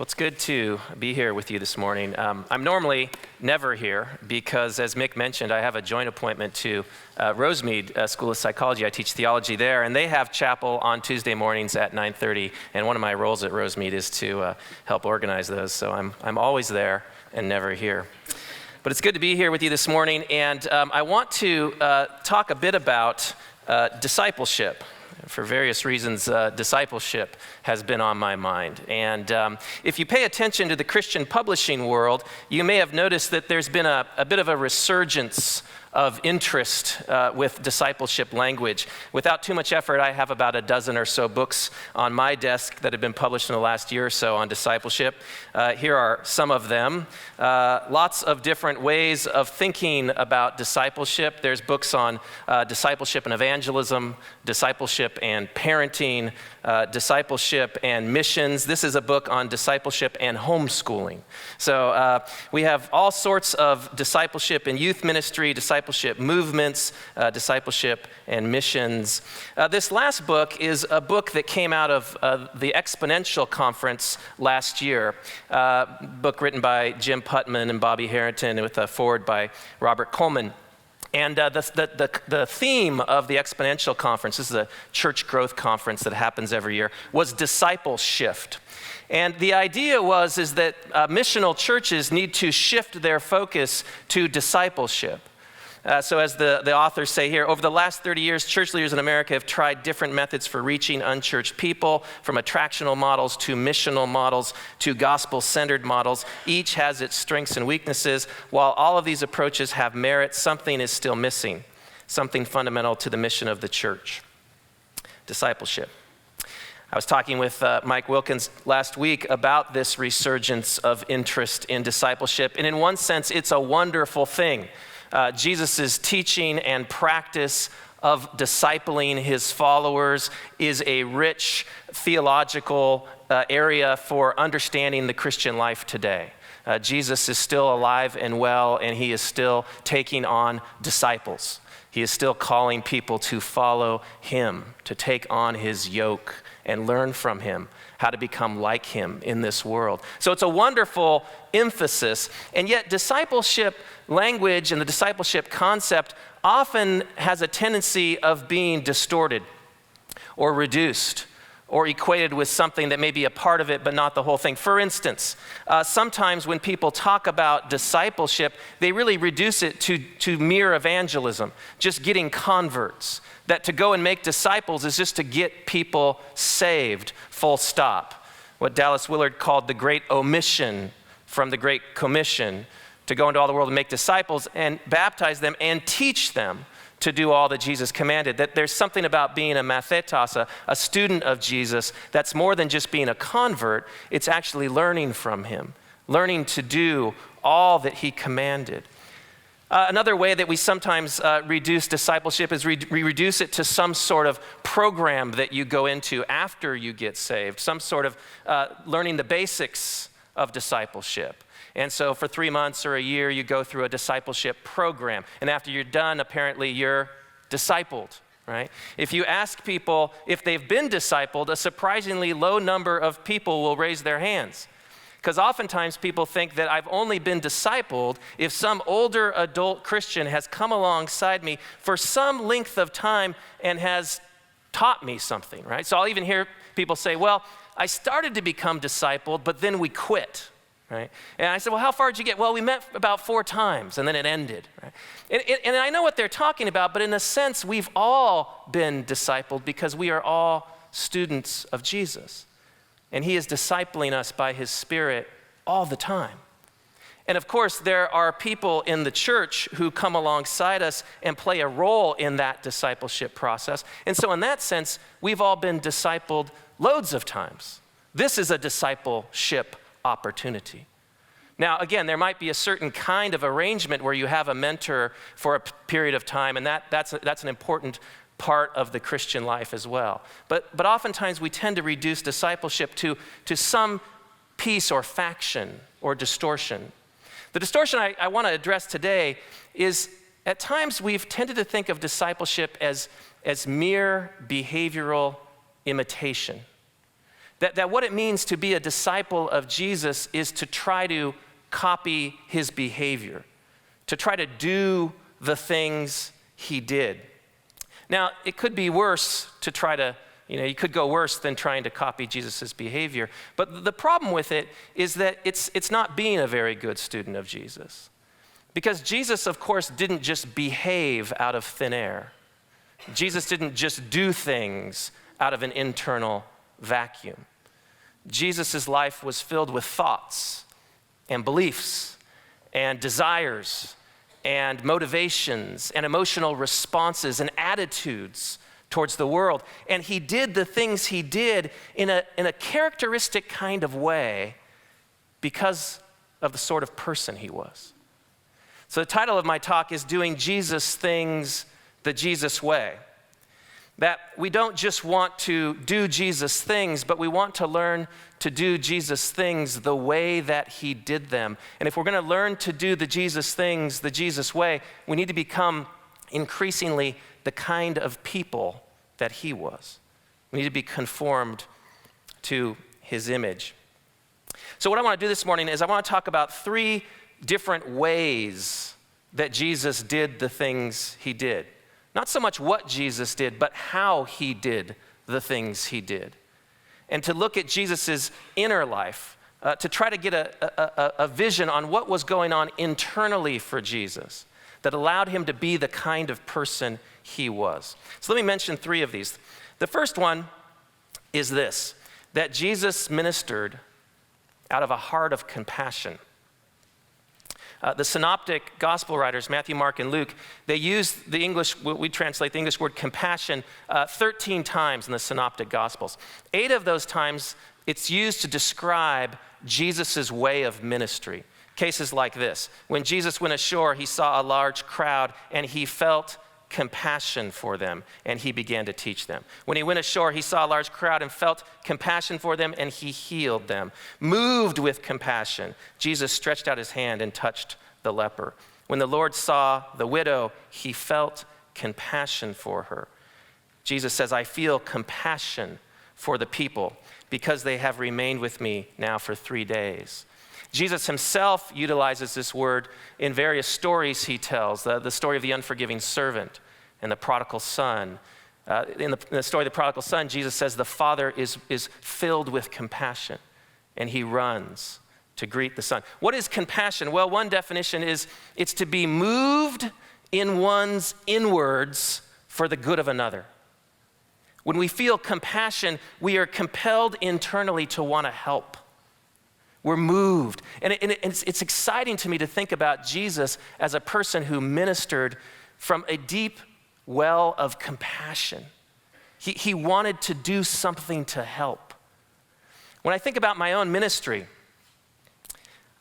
Well, it's good to be here with you this morning. I'm normally never here because, as Mick mentioned, I have a joint appointment to Rosemead School of Psychology. I teach theology there, and they have chapel on Tuesday mornings at 9:30, and one of my roles at Rosemead is to help organize those, so I'm always there and never here. But it's good to be here with you this morning, and I want to talk a bit about discipleship. For various reasons, discipleship has been on my mind. And if you pay attention to the Christian publishing world, you may have noticed that there's been a bit of a resurgence of interest with discipleship language. Without too much effort, I have about a dozen or so books on my desk that have been published in the last year or so on discipleship. Here are some of them. Lots of different ways of thinking about discipleship. There's books on discipleship and evangelism, discipleship and parenting, discipleship and missions. This is a book on discipleship and homeschooling. So we have all sorts of discipleship in youth ministry, discipleship movements, discipleship and missions. This last book is a book that came out of the Exponential Conference last year, book written by Jim Putman and Bobby Harrington with a foreword by Robert Coleman. And the theme of the Exponential Conference, this is a church growth conference that happens every year, was discipleship. And the idea is that missional churches need to shift their focus to discipleship. So as the authors say here, over the last 30 years, church leaders in America have tried different methods for reaching unchurched people, from attractional models to missional models to gospel-centered models. Each has its strengths and weaknesses. While all of these approaches have merit, something is still missing, something fundamental to the mission of the church: discipleship. I was talking with Mike Wilkins last week about this resurgence of interest in discipleship, and in one sense, it's a wonderful thing. Jesus' teaching and practice of discipling his followers is a rich theological area for understanding the Christian life today. Jesus is still alive and well, and he is still taking on disciples. He is still calling people to follow him, to take on his yoke and learn from him how to become like him in this world. So it's a wonderful emphasis, and yet discipleship language and the discipleship concept often has a tendency of being distorted or reduced or equated with something that may be a part of it but not the whole thing. For instance, sometimes when people talk about discipleship, they really reduce it to mere evangelism, just getting converts. That to go and make disciples is just to get people saved, full stop. What Dallas Willard called the great omission from the great commission, to go into all the world and make disciples and baptize them and teach them to do all that Jesus commanded. That there's something about being a mathetos, a student of Jesus, that's more than just being a convert. It's actually learning from him, learning to do all that he commanded. Another way that we sometimes reduce discipleship is we reduce it to some sort of program that you go into after you get saved, some sort of learning the basics of discipleship. And so for 3 months or a year, you go through a discipleship program. And after you're done, apparently you're discipled, right? If you ask people if they've been discipled, a surprisingly low number of people will raise their hands. Because oftentimes people think that I've only been discipled if some older adult Christian has come alongside me for some length of time and has taught me something, right? So I'll even hear people say, well, I started to become discipled, but then we quit, right? And I said, well, how far did you get? Well, we met about 4 times, and then it ended, right? And I know what they're talking about, but in a sense, we've all been discipled because we are all students of Jesus. And he is discipling us by his Spirit all the time. And of course, there are people in the church who come alongside us and play a role in that discipleship process. And so in that sense, we've all been discipled loads of times. This is a discipleship opportunity. Now, again, there might be a certain kind of arrangement where you have a mentor for a period of time, and that's an important part of the Christian life as well. But oftentimes we tend to reduce discipleship to some piece or faction or distortion. The distortion I want to address today is at times we've tended to think of discipleship as mere behavioral imitation. That what it means to be a disciple of Jesus is to try to copy his behavior, to try to do the things he did. Now, it could be worse to try to, you could go worse than trying to copy Jesus' behavior. But the problem with it is that it's not being a very good student of Jesus. Because Jesus, of course, didn't just behave out of thin air. Jesus didn't just do things out of an internal vacuum. Jesus' life was filled with thoughts and beliefs and desires and motivations and emotional responses and attitudes towards the world. And he did the things he did in a characteristic kind of way because of the sort of person he was. So the title of my talk is Doing Jesus Things the Jesus Way. That we don't just want to do Jesus things, but we want to learn to do Jesus things the way that he did them. And if we're going to learn to do the Jesus things the Jesus way, we need to become increasingly the kind of people that he was. We need to be conformed to his image. So what I want to do this morning is I want to talk about 3 different ways that Jesus did the things he did. Not so much what Jesus did, but how he did the things he did. And to look at Jesus' inner life, to try to get a vision on what was going on internally for Jesus that allowed him to be the kind of person he was. So let me mention 3 of these. The first one is this, that Jesus ministered out of a heart of compassion. The synoptic gospel writers, Matthew, Mark, and Luke, they use the English, we translate the English word compassion 13 times in the synoptic gospels. 8 of those times, it's used to describe Jesus' way of ministry. Cases like this. When Jesus went ashore, he saw a large crowd, and he felt compassion for them, and he began to teach them. When he went ashore, he saw a large crowd and felt compassion for them, and he healed them. Moved with compassion, Jesus stretched out his hand and touched the leper. When the Lord saw the widow, he felt compassion for her. Jesus says, I feel compassion for the people because they have remained with me now for 3 days. Jesus himself utilizes this word in various stories he tells, the story of the unforgiving servant and the prodigal son. In the story of the prodigal son, Jesus says the father is filled with compassion, and he runs to greet the son. What is compassion? Well, one definition is it's to be moved in one's inwards for the good of another. When we feel compassion, we are compelled internally to want to help. We're moved. And it's exciting to me to think about Jesus as a person who ministered from a deep well of compassion. He wanted to do something to help. When I think about my own ministry,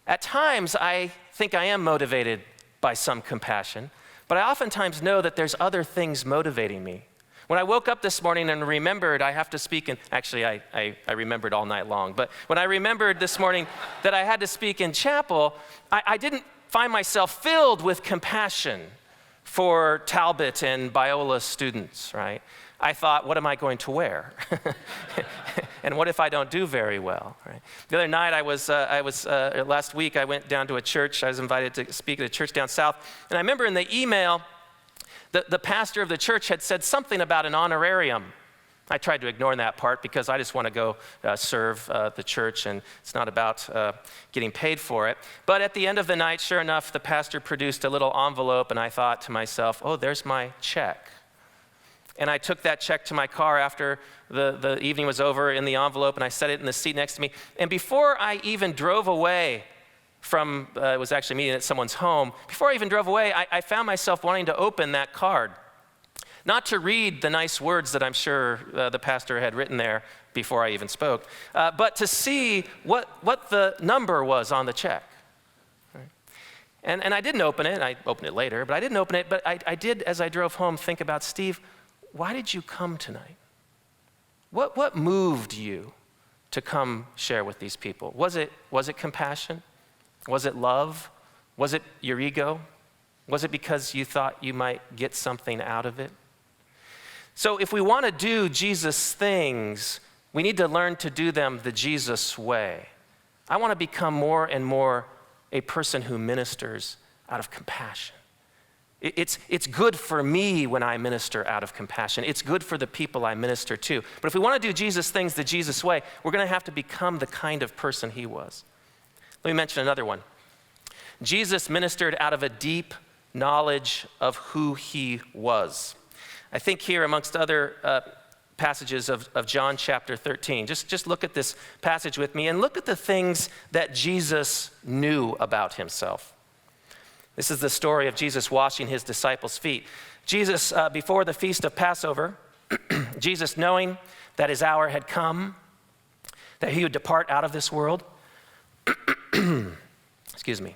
at times I think I am motivated by some compassion, but I oftentimes know that there's other things motivating me. When I woke up this morning and remembered I have to speak in, actually I remembered all night long, but when I remembered this morning that I had to speak in chapel, I didn't find myself filled with compassion for Talbot and Biola students, right? I thought, what am I going to wear? And what if I don't do very well, right? The other night last week I went down to a church. I was invited to speak at a church down south, and I remember in the email, the pastor of the church had said something about an honorarium. I tried to ignore that part because I just want to go serve the church, and it's not about getting paid for it. But at the end of the night, sure enough, the pastor produced a little envelope, and I thought to myself, oh, there's my check. And I took that check to my car after the evening was over in the envelope, and I set it in the seat next to me. And before I even drove away from, it was actually meeting at someone's home, before I even drove away, I found myself wanting to open that card. Not to read the nice words that I'm sure the pastor had written there before I even spoke, but to see what the number was on the check. Right? And I didn't open it. I opened it later, but I didn't open it. But I did, as I drove home, think about, Steve, why did you come tonight? What moved you to come share with these people? Was it compassion? Was it love? Was it your ego? Was it because you thought you might get something out of it? So if we want to do Jesus things We need to learn to do them the Jesus way. I want to become more and more a person who ministers out of compassion. It's good for me when I minister out of compassion. It's good for the people I minister to. But if we want to do Jesus things the Jesus way, we're going to have to become the kind of person he was. Let me mention another one. Jesus ministered out of a deep knowledge of who he was. I think here, amongst other passages of John chapter 13, just look at this passage with me and look at the things that Jesus knew about himself. This is the story of Jesus washing his disciples' feet. Jesus, before the feast of Passover, Jesus, knowing that his hour had come, that he would depart out of this world, excuse me,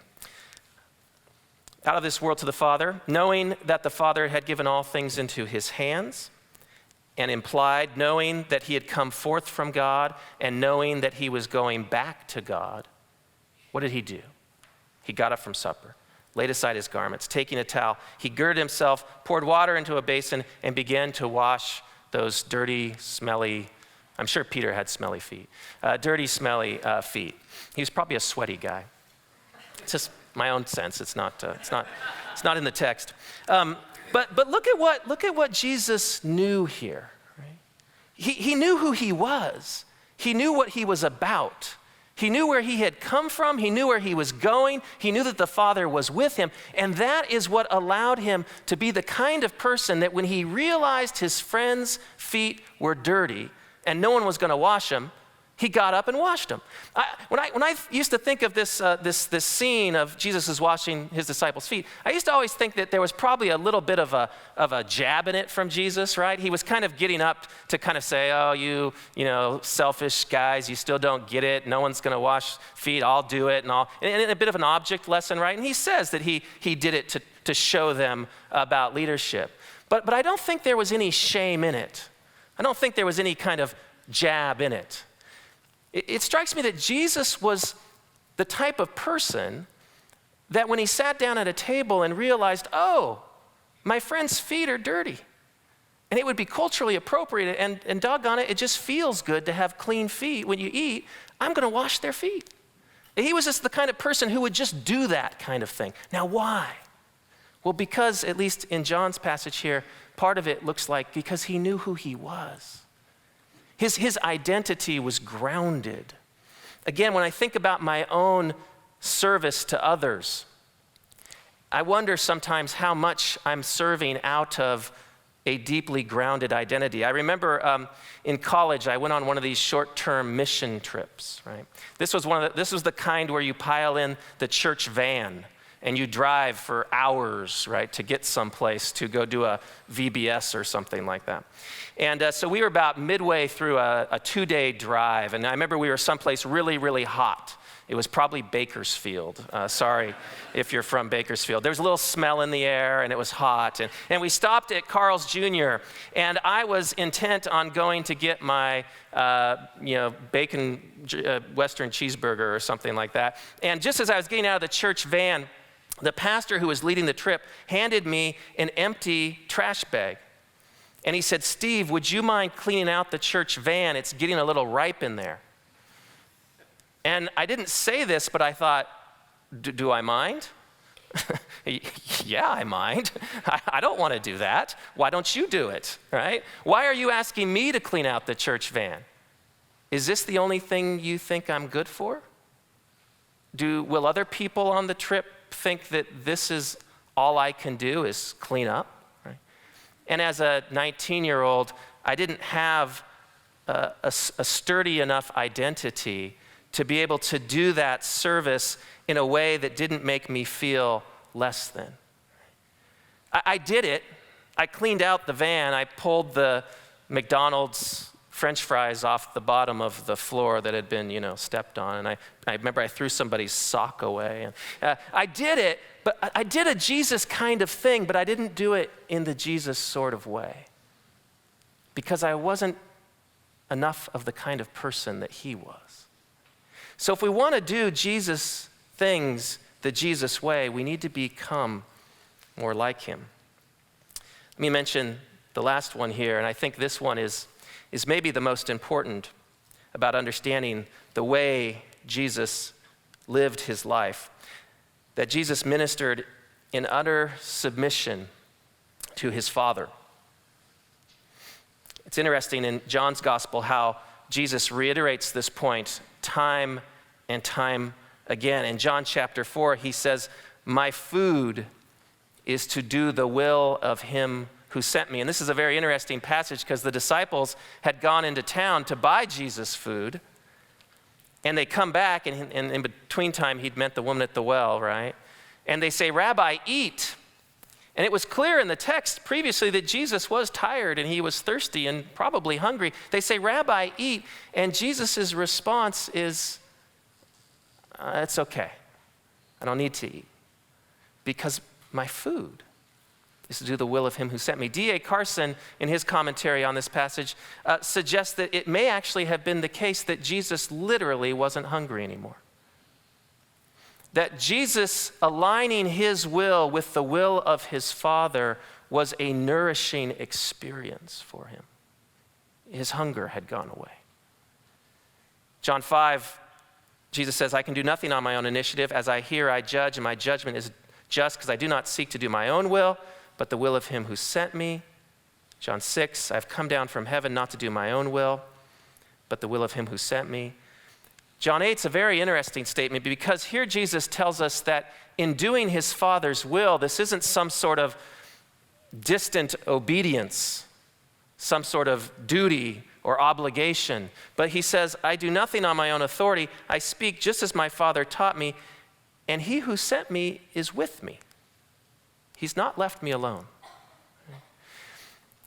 out of this world to the Father, knowing that the Father had given all things into his hands, and implied, knowing that he had come forth from God, and knowing that he was going back to God, what did he do? He got up from supper, laid aside his garments, taking a towel, he girded himself, poured water into a basin, and began to wash those dirty, smelly, I'm sure Peter had smelly feet, dirty, smelly feet. He was probably a sweaty guy. It's just my own sense. It's not in the text. But look at what Jesus knew here. Right? He knew who he was. He knew what he was about. He knew where he had come from. He knew where he was going. He knew that the Father was with him. And that is what allowed him to be the kind of person that when he realized his friends' feet were dirty and no one was going to wash them, he got up and washed them. When I used to think of this scene of Jesus washing his disciples' feet, I used to always think that there was probably a little bit of a jab in it from Jesus, right? He was kind of getting up to kind of say, oh, you selfish guys, you still don't get it. No one's going to wash feet. I'll do it. And a bit of an object lesson, right? And he says that he did it to show them about leadership. But I don't think there was any shame in it. I don't think there was any kind of jab in it. It strikes me that Jesus was the type of person that when he sat down at a table and realized, oh, my friend's feet are dirty, and it would be culturally appropriate, and doggone it, it just feels good to have clean feet when you eat, I'm going to wash their feet. He was just the kind of person who would just do that kind of thing. Now, why? Well, because, at least in John's passage here, part of it looks like because he knew who he was. His identity was grounded. Again, when I think about my own service to others, I wonder sometimes how much I'm serving out of a deeply grounded identity. I remember in college, I went on one of these short-term mission trips, right? This was the kind where you pile in the church van and you drive for hours, right, to get someplace to go do a VBS or something like that. And so we were about midway through a 2-day drive, and I remember we were someplace really, really hot. It was probably Bakersfield. Sorry if you're from Bakersfield. There was a little smell in the air, and it was hot. And we stopped at Carl's Jr., and I was intent on going to get my bacon Western cheeseburger or something like that. And just as I was getting out of the church van, the pastor who was leading the trip handed me an empty trash bag. And he said, Steve, would you mind cleaning out the church van? It's getting a little ripe in there. And I didn't say this, but I thought, do I mind? Yeah, I mind. I don't want to do that. Why don't you do it, right? Why are you asking me to clean out the church van? Is this the only thing you think I'm good for? Will other people on the trip think that this is all I can do is clean up? Right? And as a 19-year-old, I didn't have a sturdy enough identity to be able to do that service in a way that didn't make me feel less than. I did it. I cleaned out the van. I pulled the McDonald's French fries off the bottom of the floor that had been, stepped on. And I remember I threw somebody's sock away. And I did it, but I did a Jesus kind of thing, but I didn't do it in the Jesus sort of way. Because I wasn't enough of the kind of person that he was. So if we want to do Jesus things the Jesus way, we need to become more like him. Let me mention the last one here, and I think this one is maybe the most important. about understanding the way Jesus lived his life, that Jesus ministered in utter submission to his Father. It's interesting in John's gospel how Jesus reiterates this point time and time again. In John chapter 4, he says, "My food is to do the will of him who sent me." And this is a very interesting passage because the disciples had gone into town to buy Jesus food, and they come back, and in between time, he'd met the woman at the well, right? And they say, "Rabbi, eat." And it was clear in the text previously that Jesus was tired and he was thirsty and probably hungry. They say, "Rabbi, eat." And Jesus' response is, "It's okay. I don't need to eat because my food is to do the will of him who sent me." D.A. Carson, in his commentary on this passage, suggests that it may actually have been the case that Jesus literally wasn't hungry anymore. That Jesus aligning his will with the will of his Father was a nourishing experience for him. His hunger had gone away. John 5, Jesus says, "I can do nothing on my own initiative. As I hear, I judge, and my judgment is just because I do not seek to do my own will, but the will of him who sent me." John 6, "I've come down from heaven not to do my own will, but the will of him who sent me." John 8 is a very interesting statement because here Jesus tells us that in doing his Father's will, this isn't some sort of distant obedience, some sort of duty or obligation, but he says, "I do nothing on my own authority. I speak just as my Father taught me, and he who sent me is with me. He's not left me alone."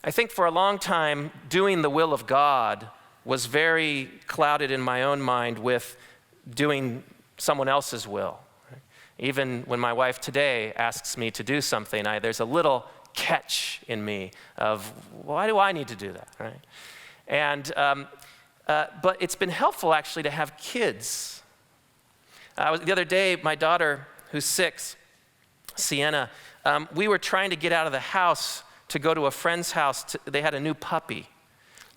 I think for a long time, doing the will of God was very clouded in my own mind with doing someone else's will. Even when my wife today asks me to do something, there's a little catch in me of, why do I need to do that, right? And but it's been helpful actually to have kids. The other day, my daughter, who's 6, Sienna, we were trying to get out of the house to go to a friend's house. They had a new puppy.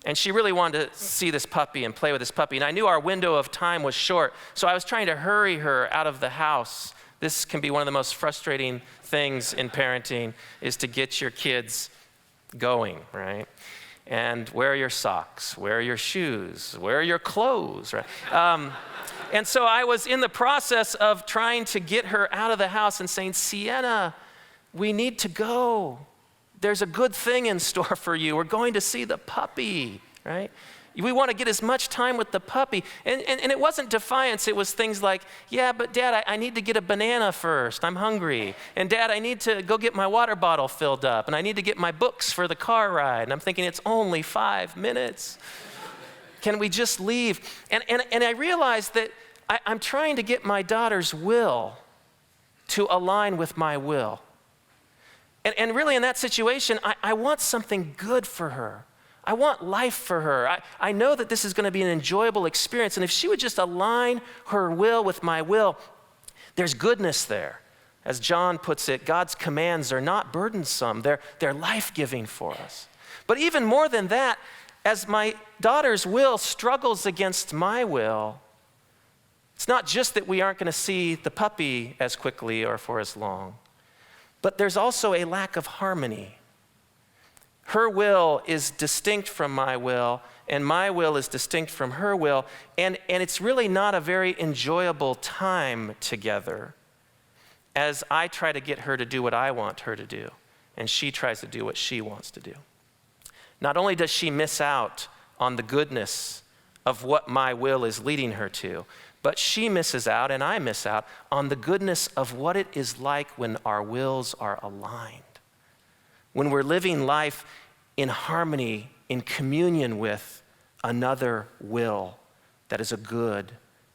And she really wanted to see this puppy and play with this puppy. And I knew our window of time was short, so I was trying to hurry her out of the house. This can be one of the most frustrating things in parenting, is to get your kids going, right? And wear your socks, wear your shoes, wear your clothes, right? And so I was in the process of trying to get her out of the house and saying, "Sienna, we need to go. There's a good thing in store for you. We're going to see the puppy," right? We want to get as much time with the puppy. And it wasn't defiance. It was things like, "Yeah, but Dad, I need to get a banana first. I'm hungry. And Dad, I need to go get my water bottle filled up. And I need to get my books for the car ride." And I'm thinking, it's only 5 minutes. Can we just leave? And I realized that I'm trying to get my daughter's will to align with my will. And really in that situation, I want something good for her. I want life for her. I know that this is going to be an enjoyable experience. And if she would just align her will with my will, there's goodness there. As John puts it, God's commands are not burdensome. They're life-giving for us. But even more than that, as my daughter's will struggles against my will, it's not just that we aren't going to see the puppy as quickly or for as long, but there's also a lack of harmony. Her will is distinct from my will, and my will is distinct from her will, and it's really not a very enjoyable time together as I try to get her to do what I want her to do, and she tries to do what she wants to do. Not only does she miss out on the goodness of what my will is leading her to, but she misses out, and I miss out, on the goodness of what it is like when our wills are aligned. When we're living life in harmony, in communion with another will that is a good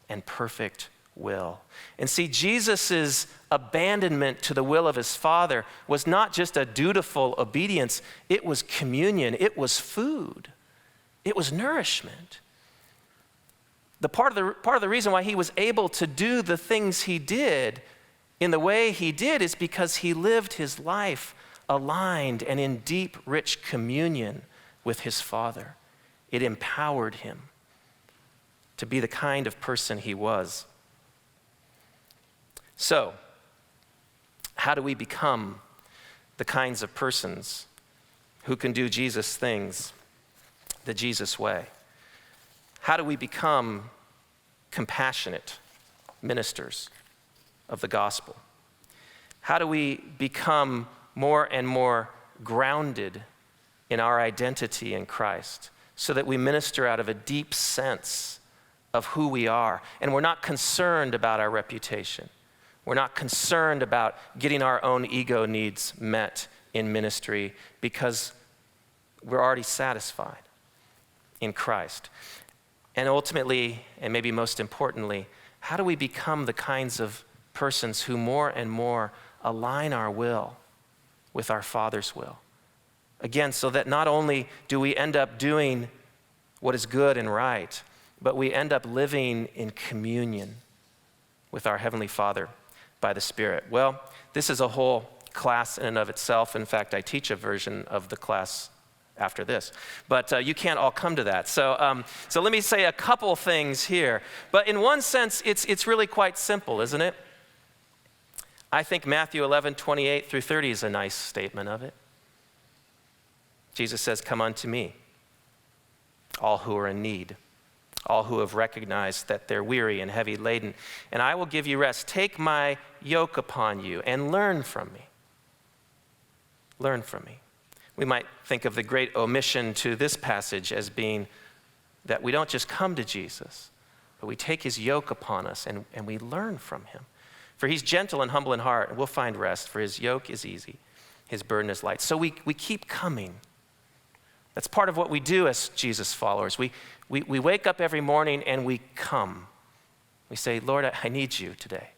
and perfect will. And see, Jesus' abandonment to the will of his Father was not just a dutiful obedience, it was communion, it was food, it was nourishment. The part of the reason why he was able to do the things he did in the way he did is because he lived his life aligned and in deep, rich communion with his Father. It empowered him. to be the kind of person he was. So, how do we become the kinds of persons who can do Jesus things the Jesus way? How do we become compassionate ministers of the gospel? How do we become more and more grounded in our identity in Christ so that we minister out of a deep sense of who we are, and we're not concerned about our reputation? We're not concerned about getting our own ego needs met in ministry because we're already satisfied in Christ. And ultimately, and maybe most importantly, how do we become the kinds of persons who more and more align our will with our Father's will? Again, so that not only do we end up doing what is good and right, but we end up living in communion with our Heavenly Father by the Spirit. Well, this is a whole class in and of itself. In fact, I teach a version of the class after this. But you can't all come to that. So let me say a couple things here. But in one sense, it's really quite simple, isn't it? I think Matthew 11:28 through 30 is a nice statement of it. Jesus says, "Come unto me, all who are in need, all who have recognized that they're weary and heavy laden, and I will give you rest. Take my yoke upon you and learn from me." Learn from me. We might think of the great omission to this passage as being that we don't just come to Jesus, but we take his yoke upon us and we learn from him. For he's gentle and humble in heart, and we'll find rest, for his yoke is easy, his burden is light. So we keep coming. That's part of what we do as Jesus followers. We wake up every morning and we come. We say, "Lord, I need you today.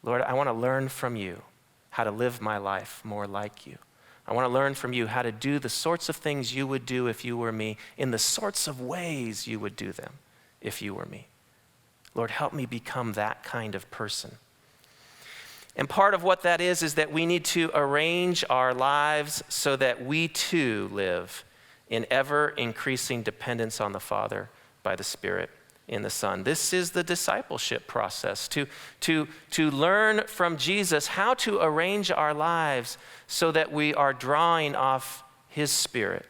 Lord, I want to learn from you how to live my life more like you. I want to learn from you how to do the sorts of things you would do if you were me, in the sorts of ways you would do them if you were me. Lord, help me become that kind of person." And part of what that is that we need to arrange our lives so that we too live in ever-increasing dependence on the Father by the Spirit in the Son. This is the discipleship process, to learn from Jesus how to arrange our lives so that we are drawing off his Spirit,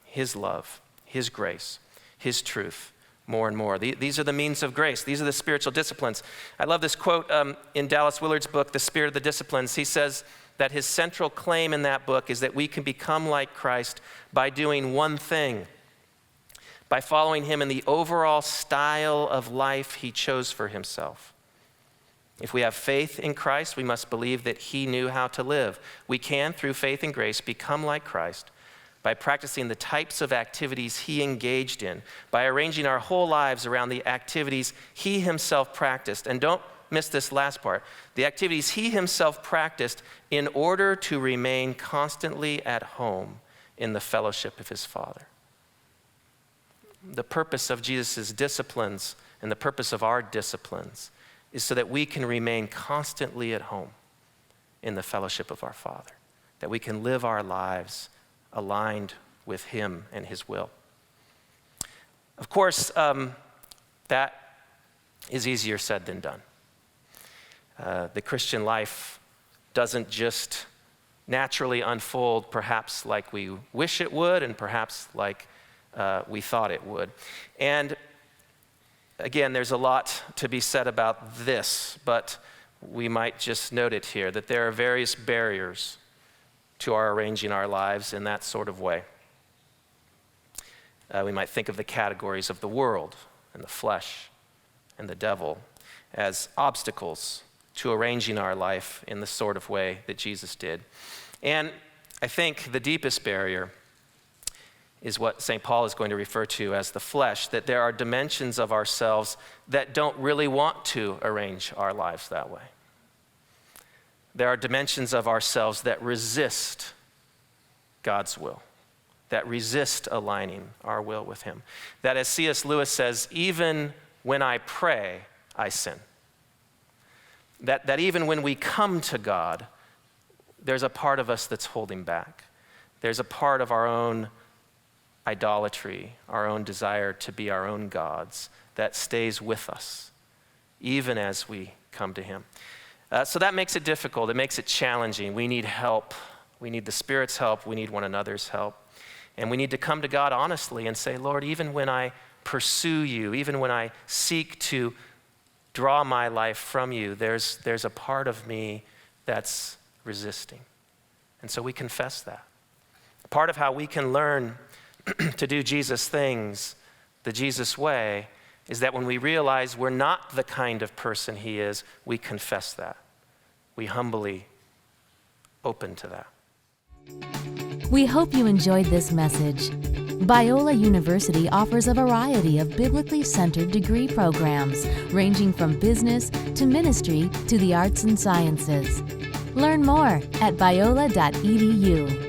his love, his grace, his truth more and more. These are the means of grace. These are the spiritual disciplines. I love this quote in Dallas Willard's book, The Spirit of the Disciplines. He says that his central claim in that book is that we can become like Christ by doing one thing, by following him in the overall style of life he chose for himself. If we have faith in Christ, we must believe that he knew how to live. We can, through faith and grace, become like Christ by practicing the types of activities he engaged in, by arranging our whole lives around the activities he himself practiced. And don't miss this last part, the activities he himself practiced in order to remain constantly at home in the fellowship of his Father. The purpose of Jesus' disciplines and the purpose of our disciplines is so that we can remain constantly at home in the fellowship of our Father, that we can live our lives aligned with him and his will. Of course, that is easier said than done. The Christian life doesn't just naturally unfold perhaps like we wish it would and perhaps like we thought it would. And again, there's a lot to be said about this, but we might just note it here, that there are various barriers to our arranging our lives in that sort of way. We might think of the categories of the world and the flesh and the devil as obstacles to arranging our life in the sort of way that Jesus did. And I think the deepest barrier is what St. Paul is going to refer to as the flesh, that there are dimensions of ourselves that don't really want to arrange our lives that way. There are dimensions of ourselves that resist God's will, that resist aligning our will with him. That, as C.S. Lewis says, even when I pray, I sin. That even when we come to God, there's a part of us that's holding back. There's a part of our own idolatry, our own desire to be our own gods that stays with us, even as we come to him. So that makes it difficult. It makes it challenging. We need help. We need the Spirit's help. We need one another's help. And we need to come to God honestly and say, Lord, even when I pursue you, even when I seek to draw my life from you, there's a part of me that's resisting. And so we confess that. Part of how we can learn to do Jesus things the Jesus way is that when we realize we're not the kind of person he is, we confess that. We humbly open to that. We hope you enjoyed this message. Biola University offers a variety of biblically centered degree programs, ranging from business to ministry to the arts and sciences. Learn more at biola.edu.